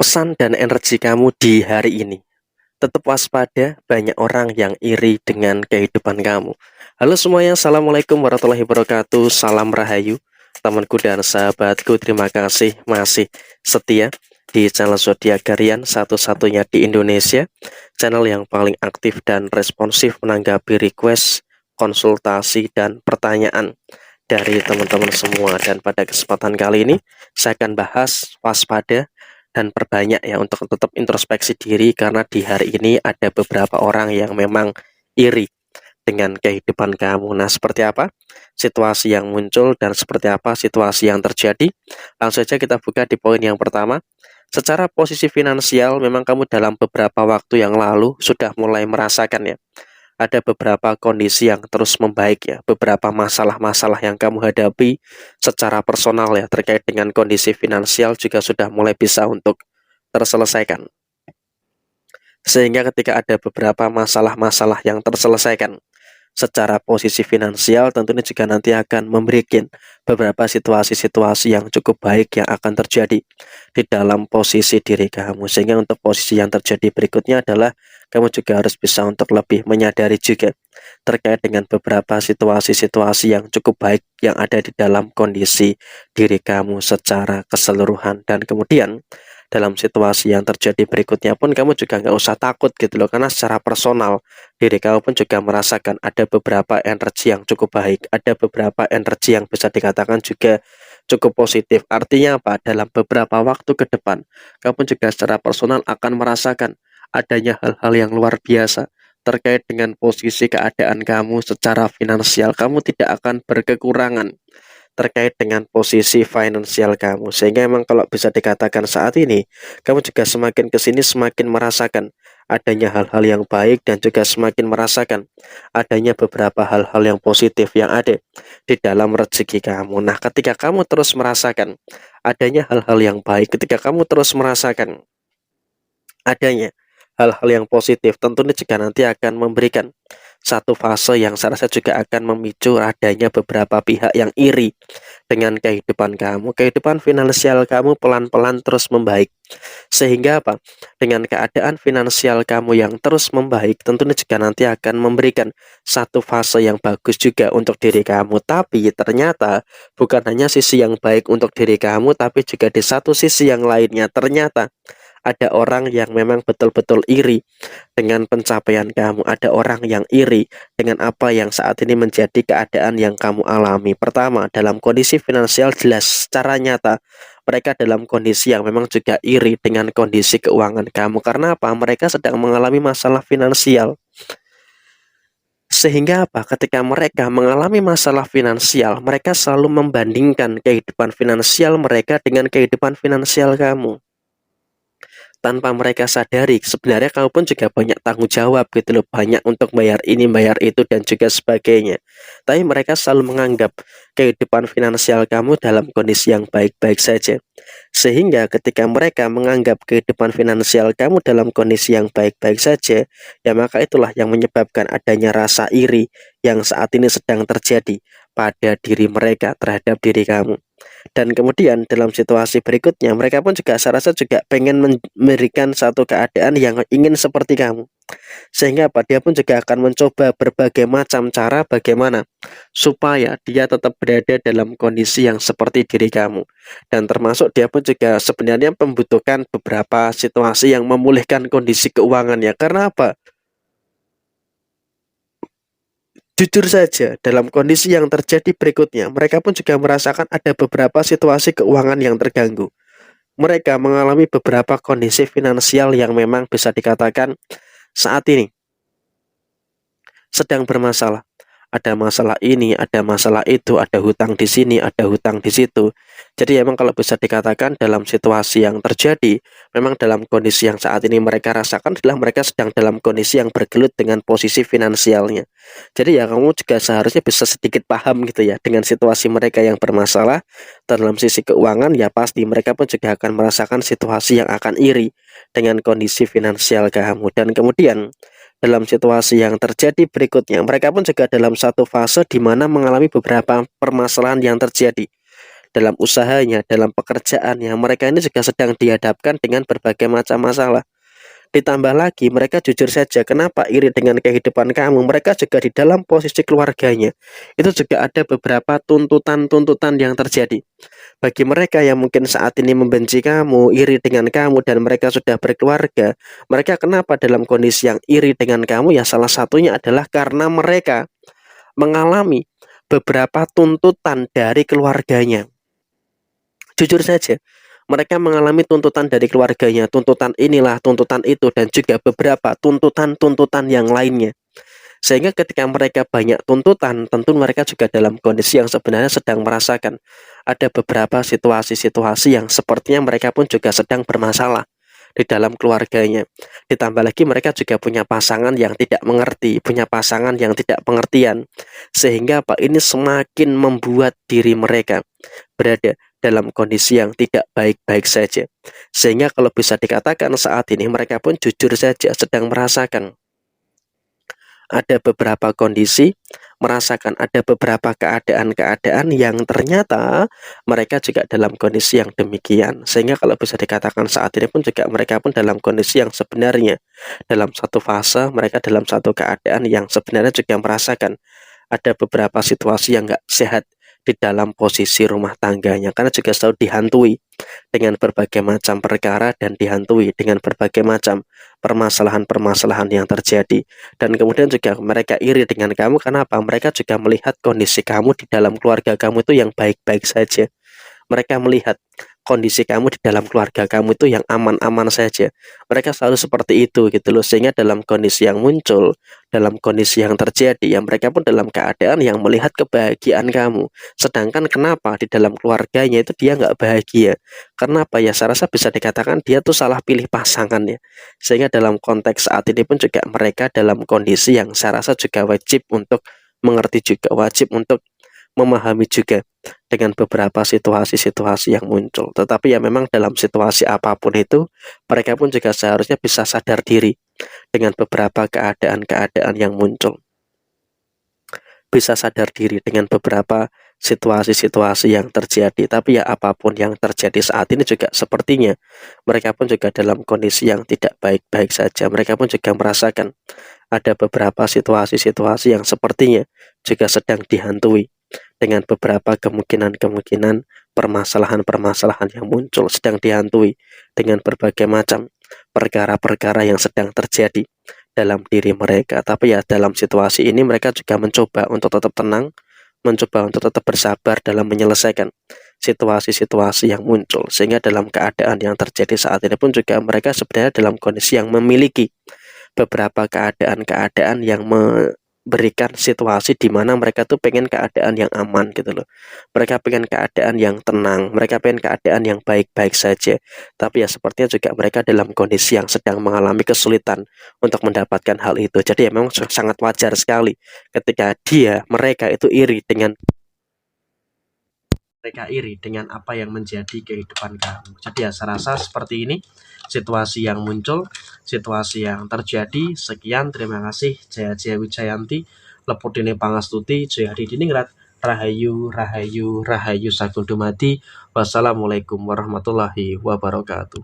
Pesan dan energi kamu di hari ini. Tetap waspada, banyak orang yang iri dengan kehidupan kamu. Halo semuanya, Assalamualaikum warahmatullahi wabarakatuh. Salam Rahayu, temanku dan sahabatku. Terima kasih masih setia di channel Zodiak Harian, satu-satunya di Indonesia. Channel yang paling aktif dan responsif menanggapi request, konsultasi, dan pertanyaan dari teman-teman semua. Dan pada kesempatan kali ini, saya akan bahas waspada dan perbanyak ya untuk tetap introspeksi diri, karena di hari ini ada beberapa orang yang memang iri dengan kehidupan kamu. Nah, seperti apa situasi yang muncul dan seperti apa situasi yang terjadi? Langsung saja kita buka di poin yang pertama. Secara posisi finansial, memang kamu dalam beberapa waktu yang lalu sudah mulai merasakan ya, ada beberapa kondisi yang terus membaik ya, beberapa masalah-masalah yang kamu hadapi secara personal ya, terkait dengan kondisi finansial juga sudah mulai bisa untuk terselesaikan. Sehingga ketika ada beberapa masalah-masalah yang terselesaikan secara posisi finansial, tentunya juga nanti akan memberikan beberapa situasi-situasi yang cukup baik yang akan terjadi di dalam posisi diri kamu. Sehingga untuk posisi yang terjadi berikutnya adalah kamu juga harus bisa untuk lebih menyadari juga terkait dengan beberapa situasi-situasi yang cukup baik yang ada di dalam kondisi diri kamu secara keseluruhan. Dan kemudian dalam situasi yang terjadi berikutnya pun kamu juga nggak usah takut gitu loh, karena secara personal diri kamu pun juga merasakan ada beberapa energi yang cukup baik, ada beberapa energi yang bisa dikatakan juga cukup positif. Artinya apa? Dalam beberapa waktu ke depan, kamu juga secara personal akan merasakan adanya hal-hal yang luar biasa terkait dengan posisi keadaan kamu secara finansial. Kamu tidak akan berkekurangan terkait dengan posisi finansial kamu. Sehingga memang kalau bisa dikatakan saat ini, kamu juga semakin kesini semakin merasakan adanya hal-hal yang baik dan juga semakin merasakan adanya beberapa hal-hal yang positif yang ada di dalam rezeki kamu. Nah, ketika kamu terus merasakan adanya hal-hal yang baik, ketika kamu terus merasakan adanya hal-hal yang positif, tentunya juga nanti akan memberikan satu fase yang saya rasa juga akan memicu adanya beberapa pihak yang iri dengan kehidupan kamu. Kehidupan finansial kamu pelan-pelan terus membaik. Sehingga apa? Dengan keadaan finansial kamu yang terus membaik, tentunya juga nanti akan memberikan satu fase yang bagus juga untuk diri kamu. Tapi ternyata bukan hanya sisi yang baik untuk diri kamu, tapi juga di satu sisi yang lainnya ternyata ada orang yang memang betul-betul iri dengan pencapaian kamu. Ada orang yang iri dengan apa yang saat ini menjadi keadaan yang kamu alami. Pertama, dalam kondisi finansial jelas secara nyata mereka dalam kondisi yang memang juga iri dengan kondisi keuangan kamu. Karena apa? Mereka sedang mengalami masalah finansial. Sehingga apa? Ketika mereka mengalami masalah finansial, mereka selalu membandingkan kehidupan finansial mereka dengan kehidupan finansial kamu. Tanpa mereka sadari, sebenarnya kamu pun juga banyak tanggung jawab gitu loh, banyak untuk bayar ini, bayar itu, dan juga sebagainya. Tapi mereka selalu menganggap kehidupan finansial kamu dalam kondisi yang baik-baik saja. Sehingga ketika mereka menganggap kehidupan finansial kamu dalam kondisi yang baik-baik saja, ya maka itulah yang menyebabkan adanya rasa iri yang saat ini sedang terjadi pada diri mereka terhadap diri kamu. Dan kemudian dalam situasi berikutnya mereka pun juga saya rasa juga pengen memberikan satu keadaan yang ingin seperti kamu. Sehingga apa? Dia pun juga akan mencoba berbagai macam cara bagaimana supaya dia tetap berada dalam kondisi yang seperti diri kamu. Dan termasuk dia pun juga sebenarnya membutuhkan beberapa situasi yang memulihkan kondisi keuangannya. Karena apa? Jujur saja, dalam kondisi yang terjadi berikutnya, mereka pun juga merasakan ada beberapa situasi keuangan yang terganggu. Mereka mengalami beberapa kondisi finansial yang memang bisa dikatakan saat ini sedang bermasalah. Ada masalah ini, ada masalah itu, ada hutang di sini, ada hutang di situ. Jadi memang kalau bisa dikatakan dalam situasi yang terjadi, memang dalam kondisi yang saat ini mereka rasakan adalah mereka sedang dalam kondisi yang bergelut dengan posisi finansialnya. Jadi ya kamu juga seharusnya bisa sedikit paham gitu ya dengan situasi mereka yang bermasalah dalam sisi keuangan. Ya pasti mereka pun juga akan merasakan situasi yang akan iri dengan kondisi finansial kamu. Dan kemudian dalam situasi yang terjadi berikutnya, mereka pun juga dalam satu fase di mana mengalami beberapa permasalahan yang terjadi. dalam usahanya, dalam pekerjaannya, mereka ini juga sedang dihadapkan dengan berbagai macam masalah. Ditambah lagi mereka jujur saja kenapa iri dengan kehidupan kamu, mereka juga di dalam posisi keluarganya itu juga ada beberapa tuntutan-tuntutan yang terjadi. Bagi mereka yang mungkin saat ini membenci kamu, iri dengan kamu dan mereka sudah berkeluarga, mereka kenapa dalam kondisi yang iri dengan kamu? Ya salah satunya adalah karena mereka mengalami beberapa tuntutan dari keluarganya. Jujur saja, mereka mengalami tuntutan dari keluarganya, tuntutan inilah, tuntutan itu, dan juga beberapa tuntutan-tuntutan yang lainnya. Sehingga ketika mereka banyak tuntutan, tentu mereka juga dalam kondisi yang sebenarnya sedang merasakan ada beberapa situasi-situasi yang sepertinya mereka pun juga sedang bermasalah di dalam keluarganya. Ditambah lagi mereka juga punya pasangan yang tidak mengerti, punya pasangan yang tidak pengertian. Sehingga apa ini semakin membuat diri mereka berada dalam kondisi yang tidak baik-baik saja. Sehingga kalau bisa dikatakan saat ini mereka pun jujur saja sedang merasakan ada beberapa kondisi, merasakan ada beberapa keadaan-keadaan yang ternyata mereka juga dalam kondisi yang demikian. Sehingga kalau bisa dikatakan saat ini pun juga mereka pun dalam kondisi yang sebenarnya dalam satu fase, mereka dalam satu keadaan yang sebenarnya juga merasakan ada beberapa situasi yang nggak sehat di dalam posisi rumah tangganya, karena juga selalu dihantui dengan berbagai macam perkara dan dihantui dengan berbagai macam permasalahan-permasalahan yang terjadi. Dan kemudian juga mereka iri dengan kamu, kenapa? Mereka juga melihat kondisi kamu di dalam keluarga kamu itu yang baik-baik saja. Mereka melihat kondisi kamu di dalam keluarga kamu itu yang aman-aman saja. Mereka selalu seperti itu gitu loh. Sehingga dalam kondisi yang muncul, dalam kondisi yang terjadi, ya mereka pun dalam keadaan yang melihat kebahagiaan kamu. Sedangkan kenapa di dalam keluarganya itu dia nggak bahagia? Karena apa ya? Saya rasa bisa dikatakan dia tuh salah pilih pasangan ya. Sehingga dalam konteks saat ini pun juga mereka dalam kondisi yang saya rasa juga wajib untuk mengerti juga, wajib untuk memahami juga dengan beberapa situasi-situasi yang muncul. Tetapi ya memang dalam situasi apapun itu, mereka pun juga seharusnya bisa sadar diri dengan beberapa keadaan-keadaan yang muncul. Bisa sadar diri dengan beberapa situasi-situasi yang terjadi. Tapi ya apapun yang terjadi saat ini juga sepertinya mereka pun juga dalam kondisi yang tidak baik-baik saja. Mereka pun juga merasakan ada beberapa situasi-situasi yang sepertinya juga sedang dihantui dengan beberapa kemungkinan-kemungkinan permasalahan-permasalahan yang muncul, sedang dihantui dengan berbagai macam perkara-perkara yang sedang terjadi dalam diri mereka. Tapi ya dalam situasi ini mereka juga mencoba untuk tetap tenang, mencoba untuk tetap bersabar dalam menyelesaikan situasi-situasi yang muncul. Sehingga dalam keadaan yang terjadi saat ini pun juga mereka sebenarnya dalam kondisi yang memiliki beberapa keadaan-keadaan yang memberikan situasi di mana mereka tuh pengen keadaan yang aman gitu loh. Mereka pengen keadaan yang tenang, mereka pengen keadaan yang baik-baik saja. Tapi ya sepertinya juga mereka dalam kondisi yang sedang mengalami kesulitan untuk mendapatkan hal itu. Jadi ya memang sangat wajar sekali ketika mereka itu iri dengan apa yang menjadi kehidupan kamu. Jadi ya saya rasa seperti ini situasi yang muncul, situasi yang terjadi. Sekian, terima kasih. Jaya Jaya Wijayanti, Lepudine Pangastuti, Jaya Hadi Diningrat, Rahayu, Rahayu, Rahayu Sagung Dumadi. Wassalamualaikum warahmatullahi wabarakatuh.